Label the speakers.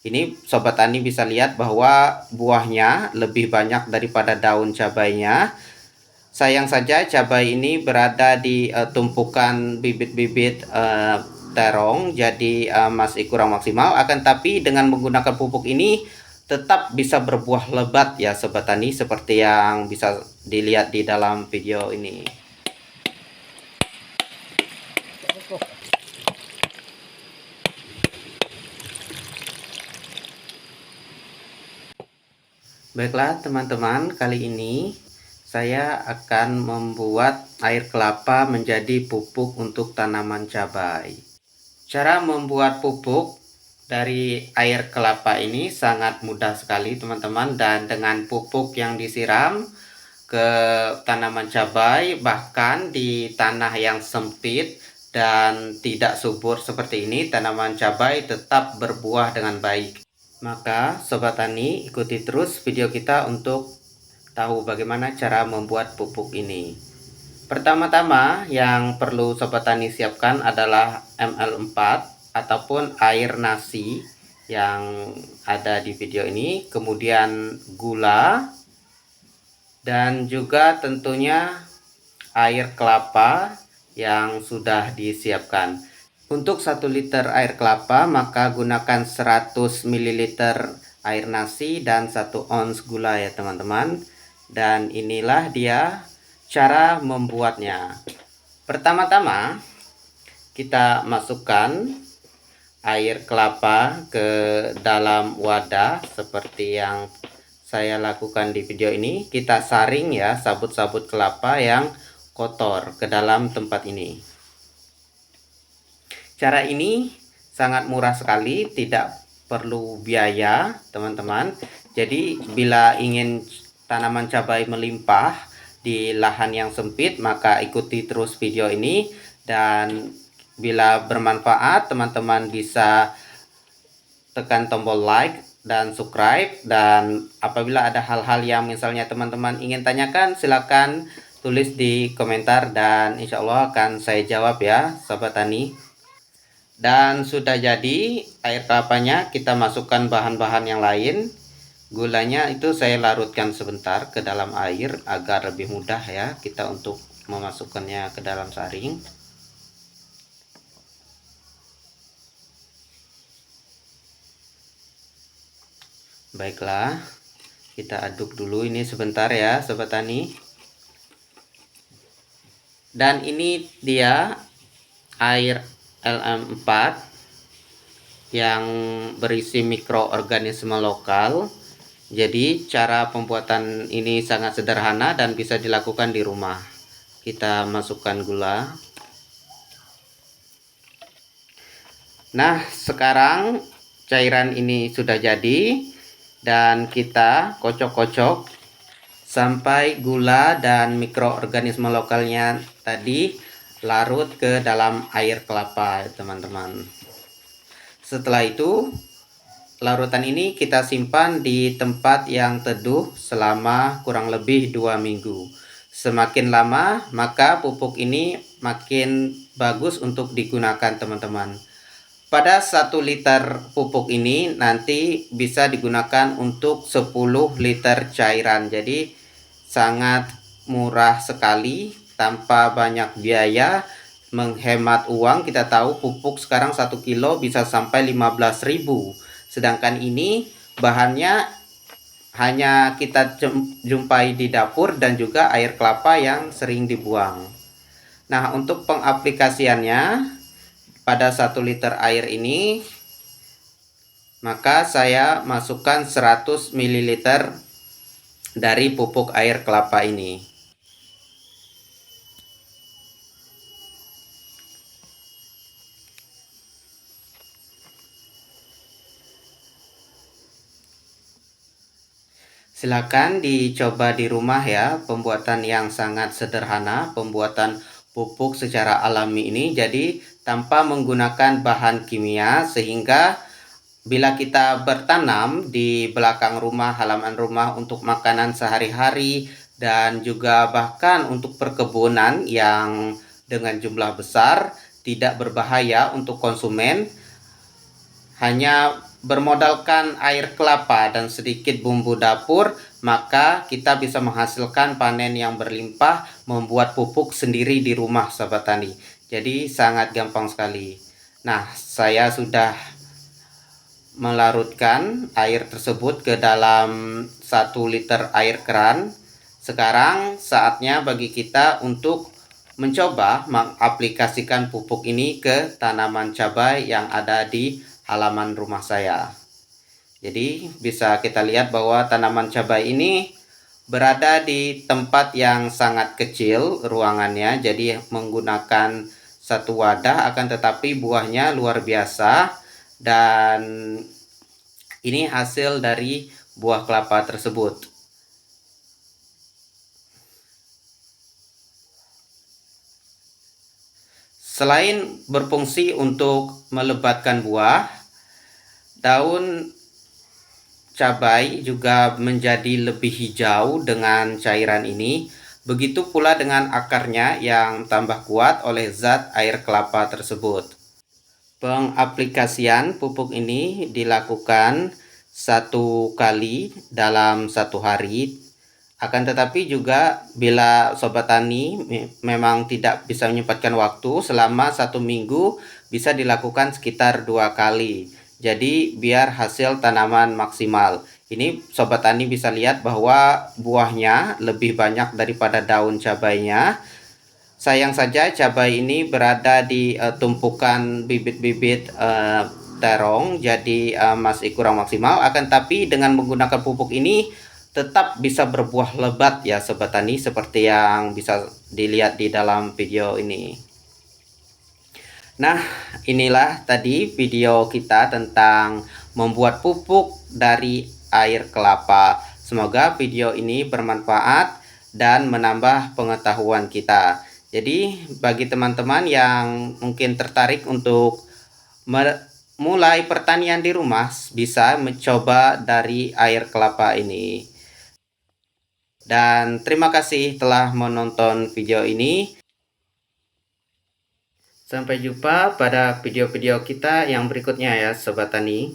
Speaker 1: Ini Sobat Tani bisa lihat bahwa buahnya lebih banyak daripada daun cabainya. Sayang saja cabai ini berada di tumpukan bibit-bibit terong, jadi masih kurang maksimal. Akan tapi dengan menggunakan pupuk ini tetap bisa berbuah lebat ya Sobat Tani, seperti yang bisa dilihat di dalam video ini. Baiklah teman-teman, kali ini saya akan membuat air kelapa menjadi pupuk untuk tanaman cabai. Cara membuat pupuk dari air kelapa ini sangat mudah sekali teman-teman, dan dengan pupuk yang disiram ke tanaman cabai, bahkan di tanah yang sempit dan tidak subur seperti ini, tanaman cabai tetap berbuah dengan baik. Maka Sobat Tani, ikuti terus video kita untuk tahu bagaimana cara membuat pupuk ini. Pertama-tama yang perlu Sobat Tani siapkan adalah ml 4 ataupun air nasi yang ada di video ini, kemudian gula, dan juga tentunya air kelapa yang sudah disiapkan. Untuk 1 liter air kelapa maka gunakan 100 ml air nasi dan 1 ons gula ya teman-teman. Dan inilah dia cara membuatnya. Pertama-tama kita masukkan air kelapa ke dalam wadah seperti yang saya lakukan di video ini. Kita saring ya sabut-sabut kelapa yang kotor ke dalam tempat ini. Cara ini sangat murah sekali, tidak perlu biaya teman-teman. Jadi bila ingin tanaman cabai melimpah di lahan yang sempit, maka ikuti terus video ini. Dan bila bermanfaat, teman-teman bisa tekan tombol like dan subscribe. Dan apabila ada hal-hal yang misalnya teman-teman ingin tanyakan, silakan tulis di komentar dan insya Allah akan saya jawab ya Sobat Tani. Dan sudah jadi air kelapanya, kita masukkan bahan-bahan yang lain. Gulanya itu saya larutkan sebentar ke dalam air agar lebih mudah ya kita untuk memasukkannya ke dalam saring. Baiklah, kita aduk dulu ini sebentar ya Sobat Tani. Dan ini dia air LM4 yang berisi mikroorganisme lokal. Jadi cara pembuatan ini sangat sederhana dan bisa dilakukan di rumah. Kita masukkan gula. Nah, sekarang cairan ini sudah jadi dan kita kocok-kocok sampai gula dan mikroorganisme lokalnya tadi larut ke dalam air kelapa teman-teman. Setelah itu larutan ini kita simpan di tempat yang teduh selama kurang lebih 2 minggu. Semakin lama maka pupuk ini makin bagus untuk digunakan teman-teman. Pada 1 liter pupuk ini nanti bisa digunakan untuk 10 liter cairan. Jadi sangat murah sekali, tanpa banyak biaya, menghemat uang. Kita tahu pupuk sekarang 1 kilo bisa sampai 15.000. Sedangkan ini bahannya hanya kita jumpai di dapur dan juga air kelapa yang sering dibuang. Nah, untuk pengaplikasiannya pada 1 liter air ini maka saya masukkan 100 ml dari pupuk air kelapa ini. Silakan dicoba di rumah ya, pembuatan yang sangat sederhana, pembuatan pupuk secara alami ini. Jadi tanpa menggunakan bahan kimia, sehingga bila kita bertanam di belakang rumah, halaman rumah untuk makanan sehari-hari dan juga bahkan untuk perkebunan yang dengan jumlah besar, tidak berbahaya untuk konsumen. Hanya bermodalkan air kelapa dan sedikit bumbu dapur, maka kita bisa menghasilkan panen yang berlimpah, membuat pupuk sendiri di rumah sahabat tani. Jadi sangat gampang sekali. Nah, saya sudah melarutkan air tersebut ke dalam 1 liter air keran. Sekarang saatnya bagi kita untuk mencoba mengaplikasikan pupuk ini ke tanaman cabai yang ada di halaman rumah saya. Jadi bisa kita lihat bahwa tanaman cabai ini berada di tempat yang sangat kecil ruangannya, jadi menggunakan satu wadah, akan tetapi buahnya luar biasa. Dan ini hasil dari buah kelapa tersebut. Selain berfungsi untuk melebatkan buah, daun cabai juga menjadi lebih hijau dengan cairan ini. Begitu pula dengan akarnya yang tambah kuat oleh zat air kelapa tersebut. Pengaplikasian pupuk ini dilakukan 1 kali dalam 1 hari. Akan tetapi juga bila sobat tani memang tidak bisa menyempatkan waktu, selama 1 minggu bisa dilakukan sekitar 2 kali. Jadi biar hasil tanaman maksimal. Ini sobat tani bisa lihat bahwa buahnya lebih banyak daripada daun cabainya. Sayang saja cabai ini berada di tumpukan bibit-bibit terong, jadi masih kurang maksimal. Akan tapi dengan menggunakan pupuk ini tetap bisa berbuah lebat ya sobat tani, seperti yang bisa dilihat di dalam video ini. Nah, inilah tadi video kita tentang membuat pupuk dari air kelapa. Semoga video ini bermanfaat dan menambah pengetahuan kita. Jadi bagi teman-teman yang mungkin tertarik untuk mulai pertanian di rumah, bisa mencoba dari air kelapa ini. Dan terima kasih telah menonton video ini. Sampai jumpa pada video-video kita yang berikutnya ya Sobat Tani.